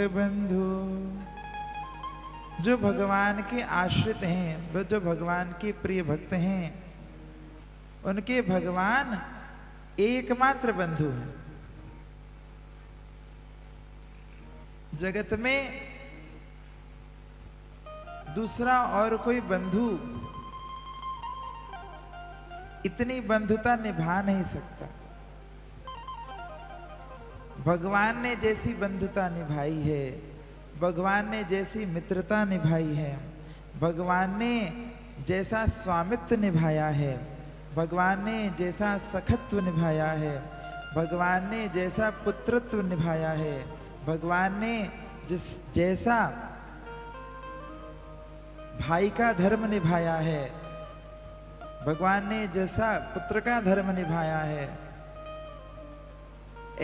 बंधु। जो भगवान के आश्रित हैं, जो भगवान के प्रिय भक्त हैं, उनके भगवान एकमात्र बंधु हैं। जगत में दूसरा और कोई बंधु इतनी बंधुता निभा नहीं सकता। भगवान ने जैसी बंधुता निभाई है, भगवान ने जैसी मित्रता निभाई है, भगवान ने जैसा स्वामित्व निभाया है, भगवान ने जैसा सखत्व निभाया है, भगवान ने जैसा पुत्रत्व निभाया है, भगवान ने जैसा भाई का धर्म निभाया है, भगवान ने जैसा पुत्र का धर्म निभाया है,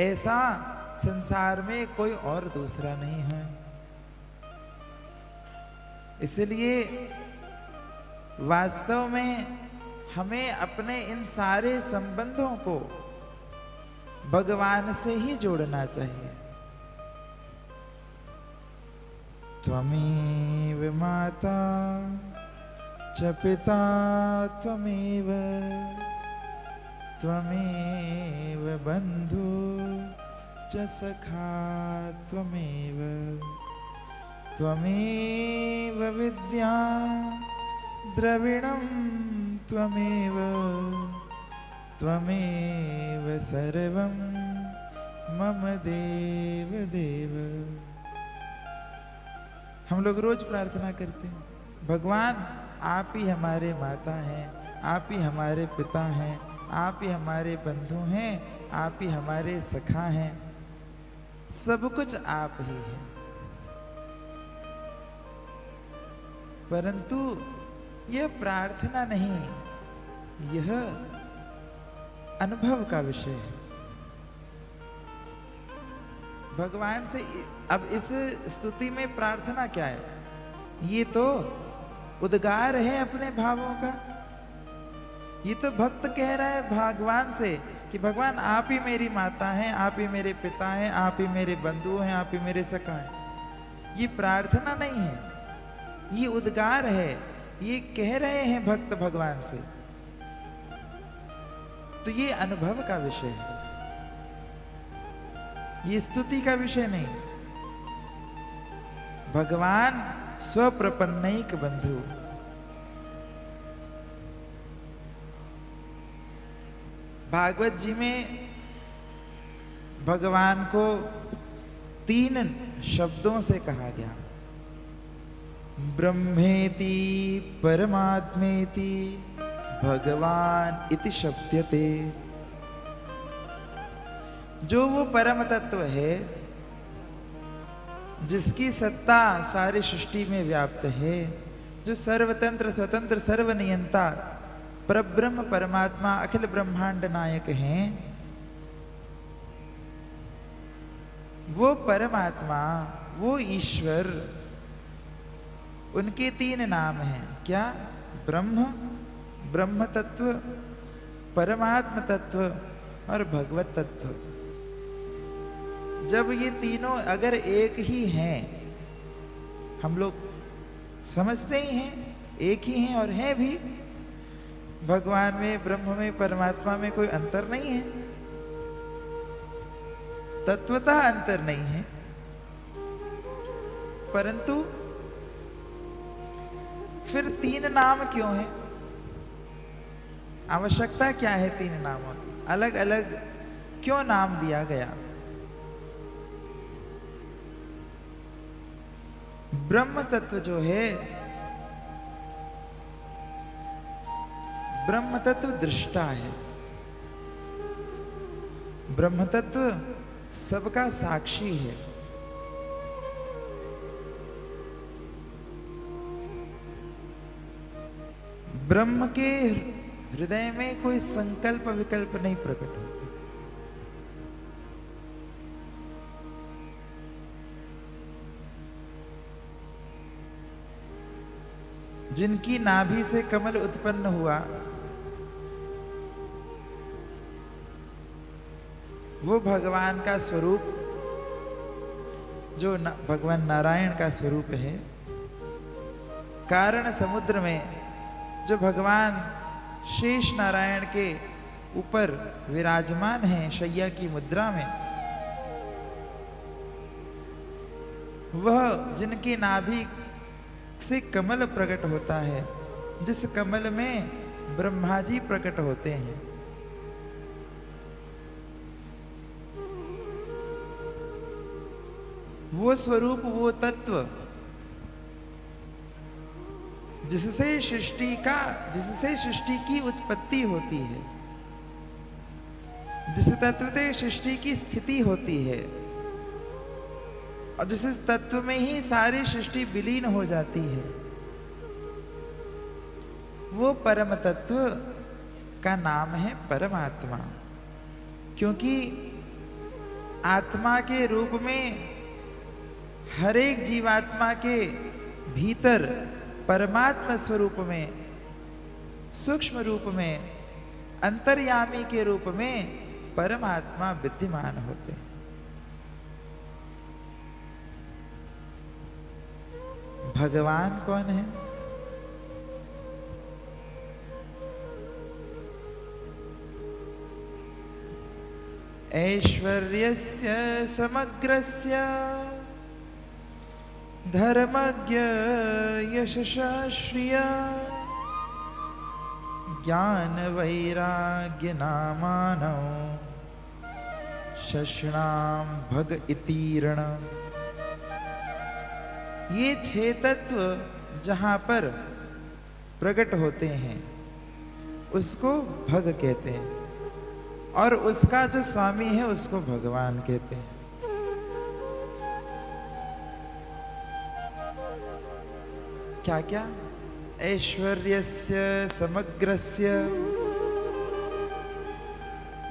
ऐसा संसार में कोई और दूसरा नहीं है। इसलिए वास्तव में हमें अपने इन सारे संबंधों को भगवान से ही जोड़ना चाहिए। त्वमेव माता च पिता त्वमेव, त्वमेव बंधु च सखा त्वमेव, त्वमेव विद्या द्रविणं त्वमेव, त्वमेव सर्वं मम देव देव। हम लोग रोज प्रार्थना करते हैं, भगवान आप ही हमारे माता हैं, आप ही हमारे पिता हैं, आप ही हमारे बंधु हैं, आप ही हमारे सखा हैं, सब कुछ आप ही हैं। परंतु यह प्रार्थना नहीं, यह अनुभव का विषय है। भगवान से अब इस स्तुति में प्रार्थना क्या है? ये तो उद्गार है अपने भावों का। ये तो भक्त कह रहा है भगवान से कि भगवान आप ही मेरी माता हैं, आप ही मेरे पिता हैं, आप ही मेरे बंधु हैं, आप ही मेरे सखा हैं। ये प्रार्थना नहीं है, ये उद्गार है, ये कह रहे हैं भक्त भगवान से। तो ये अनुभव का विषय है, ये स्तुति का विषय नहीं। भगवान स्वप्रपन्नैक बंधु। भागवत जी में भगवान को 3 शब्दों से कहा गया, ब्रह्मेति परमात्मेति भगवान इति शब्दते। जो वो परम तत्व है जिसकी सत्ता सारी सृष्टि में व्याप्त है, जो सर्वतंत्र स्वतंत्र सर्वनियंता परब्रह्म परमात्मा अखिल ब्रह्मांड नायक हैं, वो परमात्मा, वो ईश्वर, उनके 3 नाम हैं। क्या? ब्रह्म, ब्रह्म तत्व, परमात्म तत्व और भगवत तत्व। जब ये तीनों अगर एक ही हैं, हम लोग समझते ही हैं एक ही हैं और हैं भी, भगवान में, ब्रह्म में, परमात्मा में कोई अंतर नहीं है, तत्वतः अंतर नहीं है। परंतु फिर 3 नाम क्यों हैं? आवश्यकता क्या है 3 नामों की? अलग अलग क्यों नाम दिया गया? ब्रह्म तत्व जो है, ब्रह्म तत्व दृष्टा है, ब्रह्म तत्व सबका साक्षी है। ब्रह्म के हृदय में कोई संकल्प विकल्प नहीं प्रकट होते। जिनकी नाभि से कमल उत्पन्न हुआ, वो भगवान का स्वरूप जो भगवान नारायण का स्वरूप है, कारण समुद्र में जो भगवान शेष नारायण के ऊपर विराजमान हैं शैया की मुद्रा में, वह जिनके नाभि से कमल प्रकट होता है, जिस कमल में ब्रह्मा जी प्रकट होते हैं, वो स्वरूप, वो तत्व जिससे सृष्टि की उत्पत्ति होती है, जिस तत्व से सृष्टि की स्थिति होती है और जिस तत्व में ही सारी सृष्टि विलीन हो जाती है, वो परम तत्व का नाम है परमात्मा। क्योंकि आत्मा के रूप में हर एक जीवात्मा के भीतर परमात्मा स्वरूप में, सूक्ष्म रूप में, अंतर्यामी के रूप में परमात्मा विद्यमान होते हैं। भगवान कौन है? ऐश्वर्यस्य समग्रस्य धर्मज्ञ यशसा श्रिया ज्ञान वैराग्य नामानो शशनाम भग इतीर्ण। ये 6 तत्व जहां पर प्रकट होते हैं उसको भग कहते हैं, और उसका जो स्वामी है उसको भगवान कहते हैं। क्या क्या? ऐश्वर्यस्य समग्रस्य,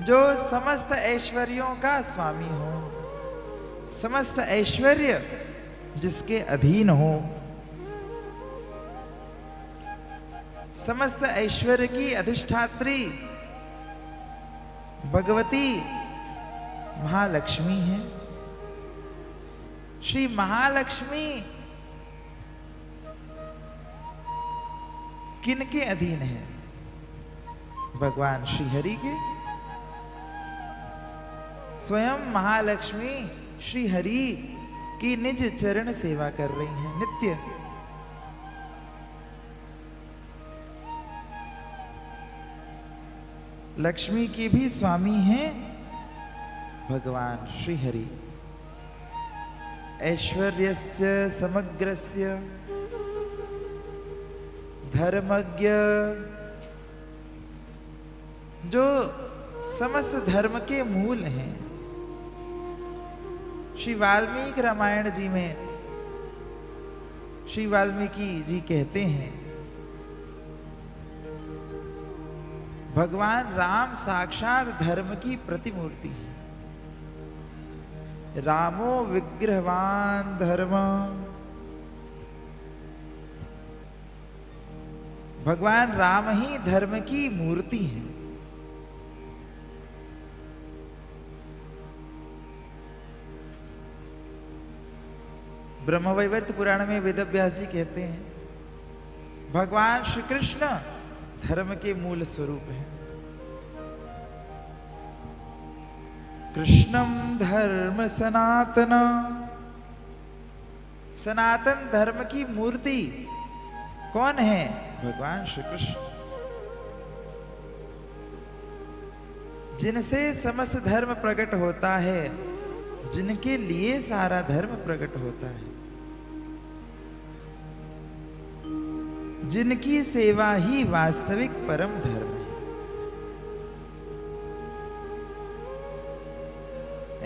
जो समस्त ऐश्वर्यों का स्वामी हो, समस्त ऐश्वर्य जिसके अधीन हो, समस्त ऐश्वर्य की अधिष्ठात्री भगवती महालक्ष्मी है। श्री महालक्ष्मी किनके अधीन है? भगवान श्री हरि के। स्वयं महालक्ष्मी श्री हरि की निज चरण सेवा कर रही हैं नित्य। लक्ष्मी की भी स्वामी हैं भगवान श्री हरि। ऐश्वर्यस्य समग्रस्य धर्मज्ञ, जो समस्त धर्म के मूल हैं। श्री वाल्मीकि रामायण जी में श्री वाल्मीकि जी कहते हैं, भगवान राम साक्षात धर्म की प्रतिमूर्ति है। रामो विग्रहवान धर्म, भगवान राम ही धर्म की मूर्ति है। ब्रह्मवैवर्त पुराण में वेदव्यास जी कहते हैं, भगवान श्री कृष्ण धर्म के मूल स्वरूप हैं। कृष्णम धर्म सनातन, सनातन धर्म की मूर्ति कौन है? भगवान श्री कृष्ण, जिनसे समस्त धर्म प्रकट होता है, जिनके लिए सारा धर्म प्रकट होता है, जिनकी सेवा ही वास्तविक परम धर्म है।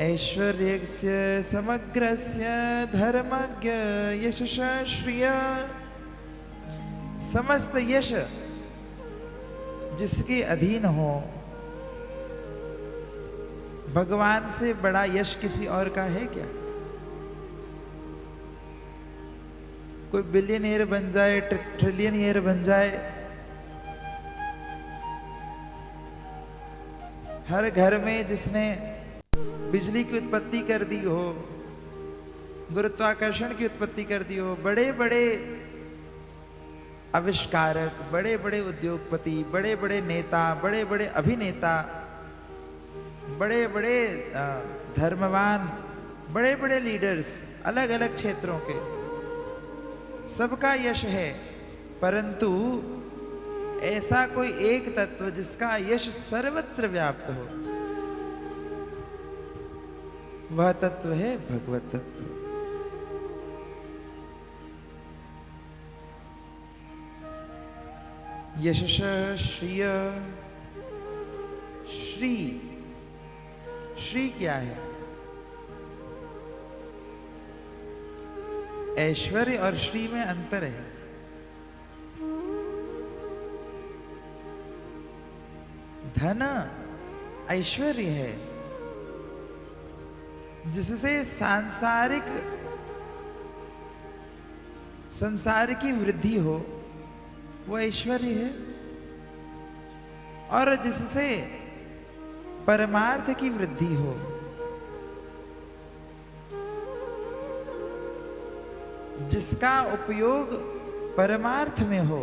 ऐश्वर्यस्य समग्रस्य धर्मज्ञ यशसा श्रिया, समस्त यश जिसके अधीन हो, भगवान से बड़ा यश किसी और का है क्या? कोई बिलियनियर बन जाए, ट्रिलियनियर बन जाए, हर घर में जिसने बिजली की उत्पत्ति कर दी हो, गुरुत्वाकर्षण की उत्पत्ति कर दी हो, बड़े बड़े आविष्कारक, बड़े बड़े उद्योगपति, बड़े बड़े नेता, बड़े बड़े अभिनेता, बड़े बड़े धर्मवान, बड़े बड़े लीडर्स, अलग अलग क्षेत्रों के, सबका यश है, परंतु ऐसा कोई एक तत्व जिसका यश सर्वत्र व्याप्त हो, वह तत्व है भगवत तत्व। यशस श्रिय, श्री, श्री क्या है? ऐश्वर्य और श्री में अंतर है। धन ऐश्वर्य है जिससे संसार की वृद्धि हो, वो ऐश्वर्य है। और जिससे परमार्थ की वृद्धि हो, जिसका उपयोग परमार्थ में हो,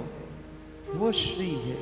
वो श्री है।